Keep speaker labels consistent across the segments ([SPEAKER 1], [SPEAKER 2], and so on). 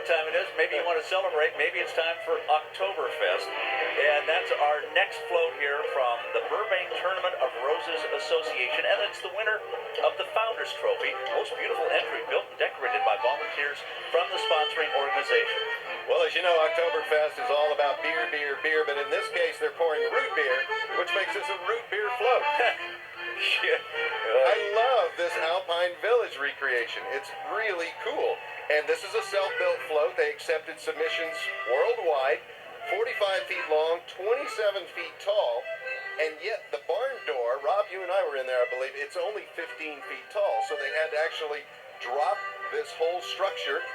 [SPEAKER 1] what time it is. Maybe you want to celebrate. Maybe it's time for Oktoberfest. And that's our next float here from the Burbank Tournament of Roses Association. And it's the winner of the Founders Trophy. Most beautiful entry built and decorated by volunteers from the sponsoring organization.
[SPEAKER 2] Well, as you know, Oktoberfest is all about beer, beer, beer. But in this case, they're pouring root beer, which makes this a root beer float. I love this Alpine Village recreation. It's really cool. And this is a self-built float. They accepted submissions worldwide, 45 feet long, 27 feet tall, and yet the barn door, Rob, you and I were in there, I believe, it's only 15 feet tall, so they had to actually drop this whole structure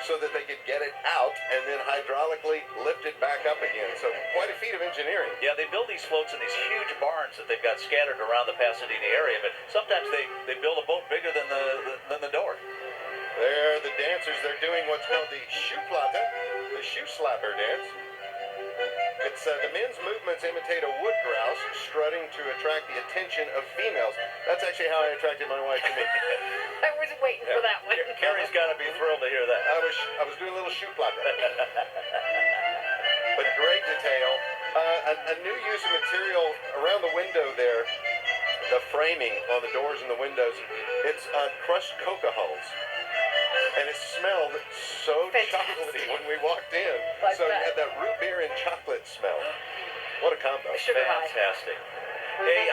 [SPEAKER 2] so that they could get it out and then hydraulically lift it back up again. So quite a feat of engineering.
[SPEAKER 1] Yeah, they build these floats in these huge barns that they've got scattered around the Pasadena area, but sometimes they build a boat bigger than the door.
[SPEAKER 2] They're the dancers. They're doing what's called the Schuhplattler, the shoe slapper dance. It's the men's movements imitate a wood grouse, strutting to attract the attention of females. That's actually how I attracted my wife to me.
[SPEAKER 3] I was waiting for that one.
[SPEAKER 1] Carrie's got to be thrilled to hear that.
[SPEAKER 2] I was doing a little Schuhplattler. But great detail. A new use of material around the window there, the framing on the doors and the windows, it's crushed coca hulls. And it smelled so chocolatey when we walked in.
[SPEAKER 3] Like
[SPEAKER 2] so
[SPEAKER 3] that.
[SPEAKER 2] You had that root beer and chocolate smell. What a combo.
[SPEAKER 3] Sugar high.
[SPEAKER 1] Fantastic. Hey,